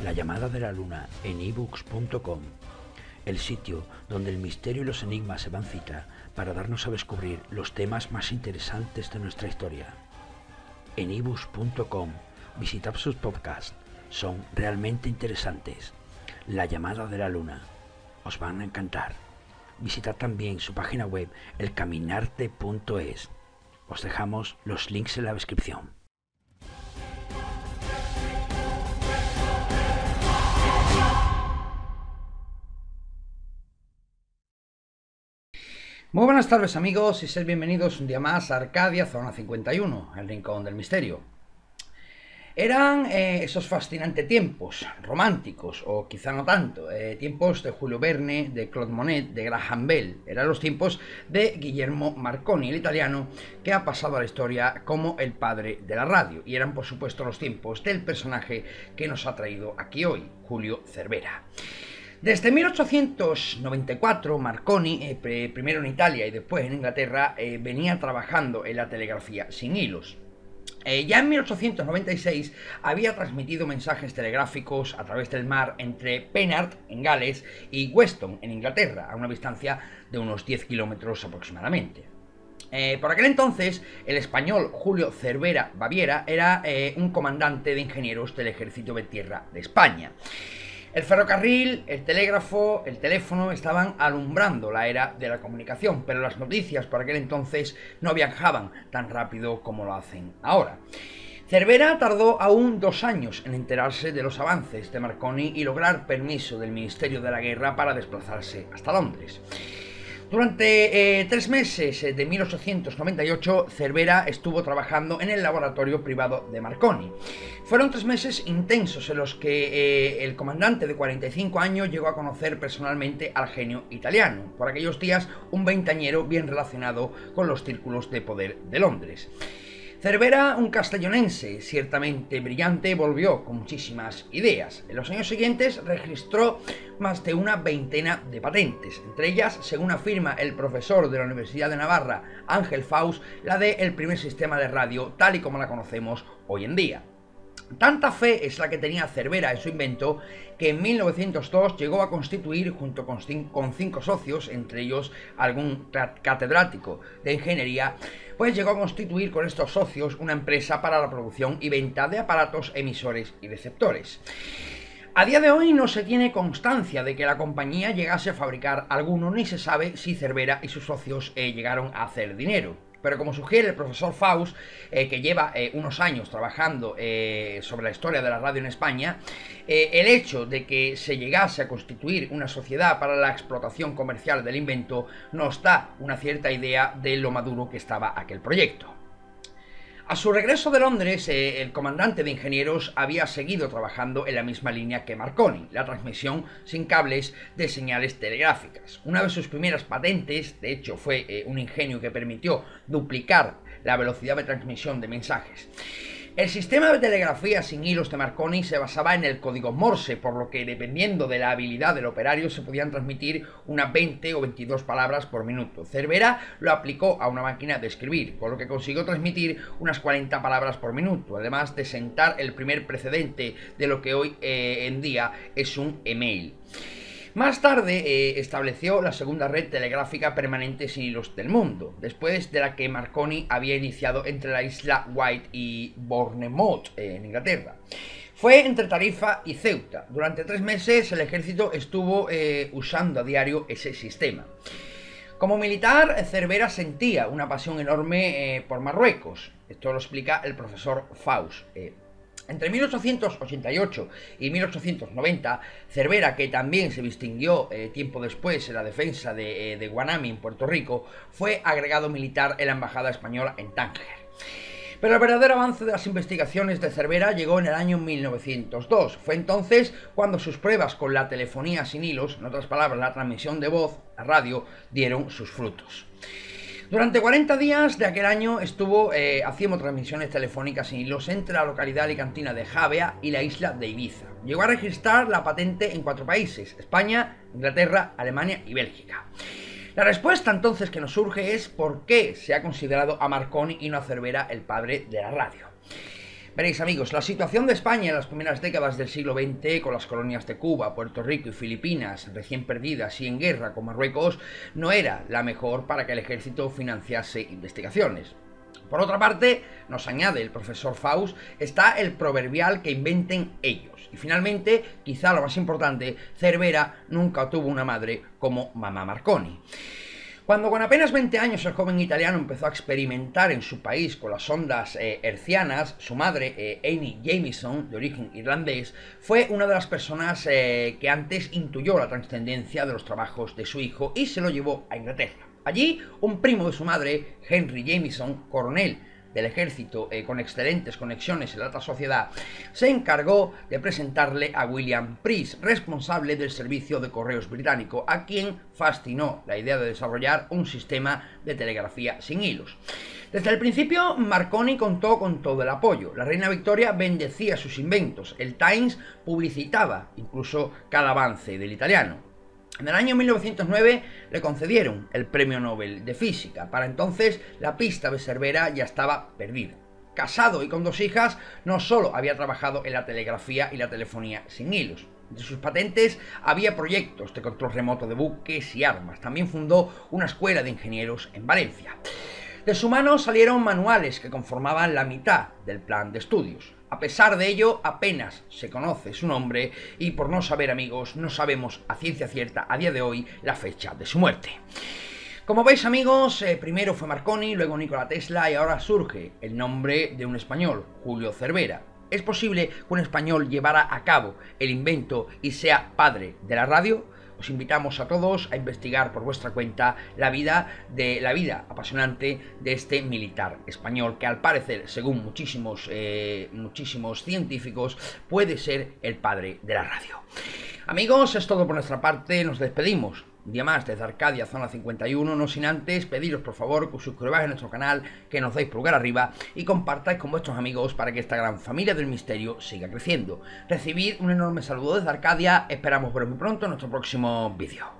La llamada de la luna en ebooks.com, el sitio donde el misterio y los enigmas se dan cita para darnos a descubrir los temas más interesantes de nuestra historia. En ebooks.com, visitad sus podcasts, son realmente interesantes. La llamada de la luna, os van a encantar. Visitad también su página web, elcaminarte.es. Os dejamos los links en la descripción. Muy buenas tardes amigos y sed bienvenidos un día más a Arcadia, Zona 51, el rincón del misterio. Eran esos fascinantes tiempos, románticos, o quizá no tanto, tiempos de Julio Verne, de Claude Monet, de Graham Bell. Eran los tiempos de Guillermo Marconi, el italiano, que ha pasado a la historia como el padre de la radio. Y eran por supuesto los tiempos del personaje que nos ha traído aquí hoy, Julio Cervera. Desde 1894, Marconi, primero en Italia y después en Inglaterra, venía trabajando en la telegrafía sin hilos. Ya en 1896 había transmitido mensajes telegráficos a través del mar entre Pennard, en Gales, y Weston, en Inglaterra, a una distancia de unos 10 kilómetros aproximadamente. Por aquel entonces, el español Julio Cervera Baviera era un comandante de ingenieros del Ejército de Tierra de España. El ferrocarril, el telégrafo, el teléfono estaban alumbrando la era de la comunicación, pero las noticias por aquel entonces no viajaban tan rápido como lo hacen ahora. Cervera tardó aún 2 años en enterarse de los avances de Marconi y lograr permiso del Ministerio de la Guerra para desplazarse hasta Londres. Durante 3 meses de 1898, Cervera estuvo trabajando en el laboratorio privado de Marconi. Fueron 3 meses intensos en los que el comandante de 45 años llegó a conocer personalmente al genio italiano, por aquellos días un veinteañero bien relacionado con los círculos de poder de Londres. Cervera, un castellonense ciertamente brillante, volvió con muchísimas ideas. En los años siguientes registró más de una veintena de patentes, entre ellas, según afirma el profesor de la Universidad de Navarra, Ángel Faust, la del primer sistema de radio tal y como la conocemos hoy en día. Tanta fe es la que tenía Cervera en su invento que en 1902 llegó a constituir, junto con 5 socios, entre ellos algún catedrático de ingeniería, pues llegó a constituir con estos socios una empresa para la producción y venta de aparatos emisores y receptores. A día de hoy no se tiene constancia de que la compañía llegase a fabricar alguno, ni se sabe si Cervera y sus socios llegaron a hacer dinero. Pero como sugiere el profesor Faust, que lleva unos años trabajando sobre la historia de la radio en España, el hecho de que se llegase a constituir una sociedad para la explotación comercial del invento nos da una cierta idea de lo maduro que estaba aquel proyecto. A su regreso de Londres, el comandante de ingenieros había seguido trabajando en la misma línea que Marconi, la transmisión sin cables de señales telegráficas. Una de sus primeras patentes, de hecho, fue un ingenio que permitió duplicar la velocidad de transmisión de mensajes. El sistema de telegrafía sin hilos de Marconi se basaba en el código Morse, por lo que dependiendo de la habilidad del operario se podían transmitir unas 20 o 22 palabras por minuto. Cervera lo aplicó a una máquina de escribir, con lo que consiguió transmitir unas 40 palabras por minuto, además de sentar el primer precedente de lo que hoy en día es un email. Más tarde estableció la segunda red telegráfica permanente sin hilos del mundo, después de la que Marconi había iniciado entre la isla White y Bournemouth, en Inglaterra. Fue entre Tarifa y Ceuta. Durante 3 meses el ejército estuvo usando a diario ese sistema. Como militar, Cervera sentía una pasión enorme por Marruecos. Esto lo explica el profesor Faust. Entre 1888 y 1890, Cervera, que también se distinguió tiempo después en la defensa de Guanami en Puerto Rico, fue agregado militar en la embajada española en Tánger. Pero el verdadero avance de las investigaciones de Cervera llegó en el año 1902. Fue entonces cuando sus pruebas con la telefonía sin hilos, en otras palabras la transmisión de voz, la radio, dieron sus frutos. Durante 40 días de aquel año estuvo haciendo transmisiones telefónicas sin hilos entre la localidad alicantina de Javea y la isla de Ibiza. Llegó a registrar la patente en 4 países: España, Inglaterra, Alemania y Bélgica. La respuesta entonces que nos surge es por qué se ha considerado a Marconi y no a Cervera el padre de la radio. Veréis, amigos, la situación de España en las primeras décadas del siglo XX, con las colonias de Cuba, Puerto Rico y Filipinas recién perdidas y en guerra con Marruecos, no era la mejor para que el ejército financiase investigaciones. Por otra parte, nos añade el profesor Faust, está el proverbial que inventen ellos. Y finalmente, quizá lo más importante, Cervera nunca tuvo una madre como mamá Marconi. Cuando con apenas 20 años el joven italiano empezó a experimentar en su país con las ondas hertzianas, su madre, Annie Jamieson, de origen irlandés, fue una de las personas que antes intuyó la trascendencia de los trabajos de su hijo y se lo llevó a Inglaterra. Allí, un primo de su madre, Henry Jamieson, coronel del ejército con excelentes conexiones en la alta sociedad, se encargó de presentarle a William Price, responsable del servicio de correos británico, a quien fascinó la idea de desarrollar un sistema de telegrafía sin hilos. Desde el principio, Marconi contó con todo el apoyo. La reina Victoria bendecía sus inventos, el Times publicitaba incluso cada avance del italiano. En el año 1909 le concedieron el Premio Nobel de Física. Para entonces la pista de Cervera ya estaba perdida. Casado y con 2 hijas, no solo había trabajado en la telegrafía y la telefonía sin hilos. Entre sus patentes había proyectos de control remoto de buques y armas. También fundó una escuela de ingenieros en Valencia. De su mano salieron manuales que conformaban la mitad del plan de estudios. A pesar de ello, apenas se conoce su nombre y, por no saber, amigos, no sabemos a ciencia cierta a día de hoy la fecha de su muerte. Como veis, amigos, primero fue Marconi, luego Nikola Tesla y ahora surge el nombre de un español, Julio Cervera. ¿Es posible que un español llevara a cabo el invento y sea padre de la radio? Os invitamos a todos a investigar por vuestra cuenta la vida apasionante de este militar español que, al parecer, según muchísimos científicos, puede ser el padre de la radio. Amigos, es todo por nuestra parte, nos despedimos. Un día más desde Arcadia, Zona 51, no sin antes pediros por favor que os suscribáis a nuestro canal, que nos deis pulgar arriba y compartáis con vuestros amigos para que esta gran familia del misterio siga creciendo. Recibid un enorme saludo desde Arcadia, esperamos veros muy pronto en nuestro próximo vídeo.